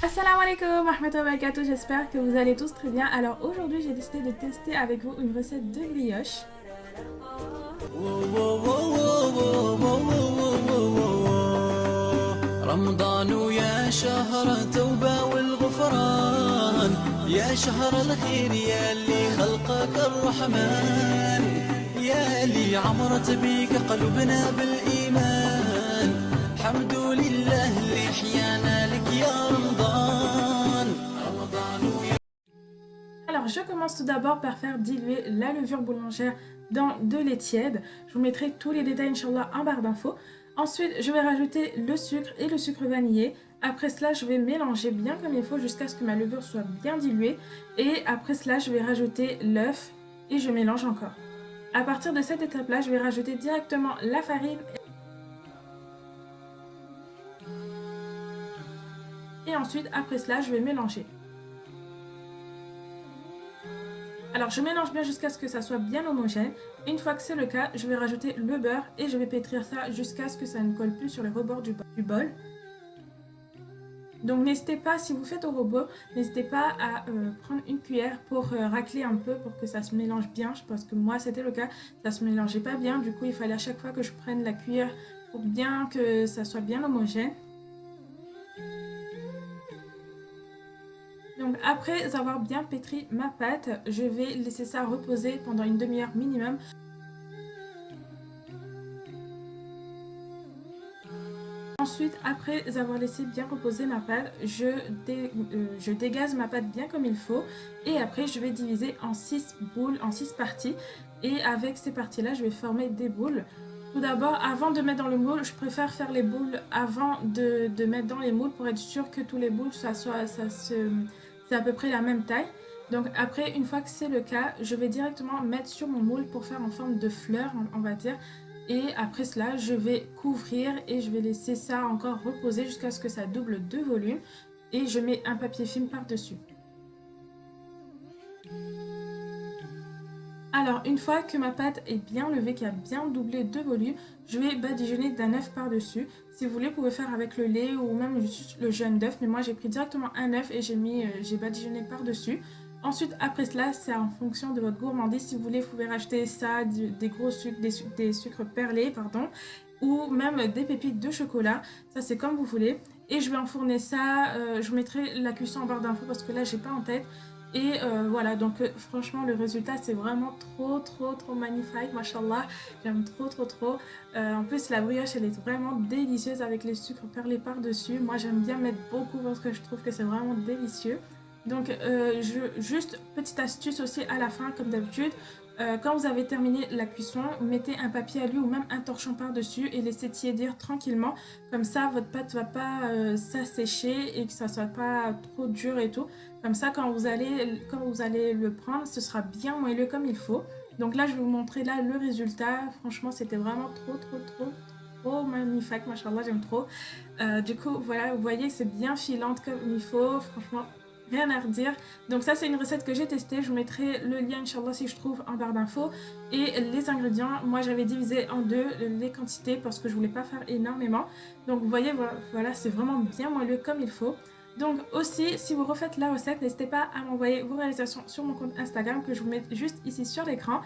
Assalamu alaikum wa rahmatullahi wa barakatuh, j'espère que vous allez tous très bien. Alors aujourd'hui j'ai décidé de tester avec vous une recette de brioche. رمضان ويا شهر التوبة والغفران يا شهر الخير يا اللي خلقك الرحمن يا اللي عمرت بيك قلوبنا بالإيمان الحمد لله اللي حيانا لك يا رمضان Alors je commence tout d'abord par faire diluer la levure boulangère dans de lait tiède. Je vous mettrai tous les détails Inch'Allah en barre d'infos. Ensuite je vais rajouter le sucre et le sucre vanillé. Après cela je vais mélanger bien comme il faut jusqu'à ce que ma levure soit bien diluée. Et après cela je vais rajouter l'œuf et je mélange encore. À partir de cette étape là je vais rajouter directement la farine. Et ensuite après cela je vais mélanger. Alors je mélange bien jusqu'à ce que ça soit bien homogène. Une fois que c'est le cas, je vais rajouter le beurre et je vais pétrir ça jusqu'à ce que ça ne colle plus sur les rebords du bol. Donc n'hésitez pas, si vous faites au robot, n'hésitez pas à prendre une cuillère pour racler un peu pour que ça se mélange bien. Je pense que moi c'était le cas, ça se mélangeait pas bien. Du coup il fallait à chaque fois que je prenne la cuillère pour bien que ça soit bien homogène. Donc après avoir bien pétri ma pâte, je vais laisser ça reposer pendant une demi-heure minimum. Ensuite, après avoir laissé bien reposer ma pâte, je dégaze ma pâte bien comme il faut. Et après, je vais diviser en 6 boules, en 6 parties. Et avec ces parties-là, je vais former des boules. Tout d'abord, avant de mettre dans le moule, je préfère faire les boules avant de mettre dans les moules pour être sûr que tous les boules, c'est à peu près la même taille. Donc après, une fois que c'est le cas, je vais directement mettre sur mon moule pour faire en forme de fleur, on va dire. Et après cela, je vais couvrir et je vais laisser ça encore reposer jusqu'à ce que ça double de volume. Et je mets un papier film par-dessus. Alors une fois que ma pâte est bien levée, qui a bien doublé de volume, je vais badigeonner d'un œuf par-dessus. Si vous voulez, vous pouvez faire avec le lait ou même juste le jaune d'œuf. Mais moi j'ai pris directement un œuf et j'ai badigeonné par-dessus. Ensuite, après cela, c'est en fonction de votre gourmandise. Si vous voulez, vous pouvez rajouter ça, des gros sucres, des sucres perlés, pardon, ou même des pépites de chocolat. Ça, c'est comme vous voulez. Et je vais enfourner ça. Je vous mettrai la cuisson en barre d'infos parce que là, j'ai pas en tête. Et voilà, donc franchement, le résultat, c'est vraiment trop magnifique, mashallah. J'aime trop. En plus, la brioche, elle est vraiment délicieuse avec les sucres perlés par-dessus. Moi, j'aime bien mettre beaucoup parce que je trouve que c'est vraiment délicieux. Donc juste petite astuce aussi à la fin comme d'habitude, quand vous avez terminé la cuisson, mettez un papier alu ou même un torchon par dessus et laissez tiédir tranquillement, comme ça votre pâte va pas s'assécher et que ça soit pas trop dur et tout, comme ça quand vous allez le prendre ce sera bien moelleux comme il faut. Donc là je vais vous montrer là le résultat, franchement c'était vraiment trop magnifique, machallah, j'aime trop. Du coup voilà, vous voyez c'est bien filante comme il faut, franchement rien à redire. Donc ça c'est une recette que j'ai testée, je vous mettrai le lien Inch'Allah si je trouve en barre d'infos. Et les ingrédients, moi j'avais divisé en deux les quantités parce que je voulais pas faire énormément. Donc vous voyez, voilà, c'est vraiment bien moelleux comme il faut. Donc aussi, si vous refaites la recette, n'hésitez pas à m'envoyer vos réalisations sur mon compte Instagram que je vous mets juste ici sur l'écran.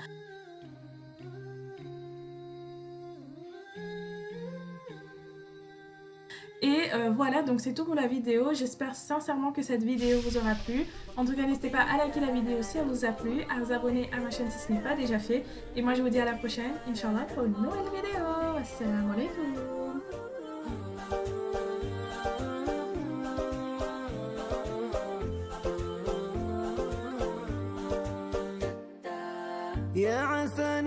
Et voilà, donc c'est tout pour la vidéo. J'espère sincèrement que cette vidéo vous aura plu. En tout cas, n'hésitez pas à liker la vidéo si elle vous a plu, à vous abonner à ma chaîne si ce n'est pas déjà fait. Et moi, je vous dis à la prochaine, Inch'Allah, pour une nouvelle vidéo. Assalamu alaikum. يا عسى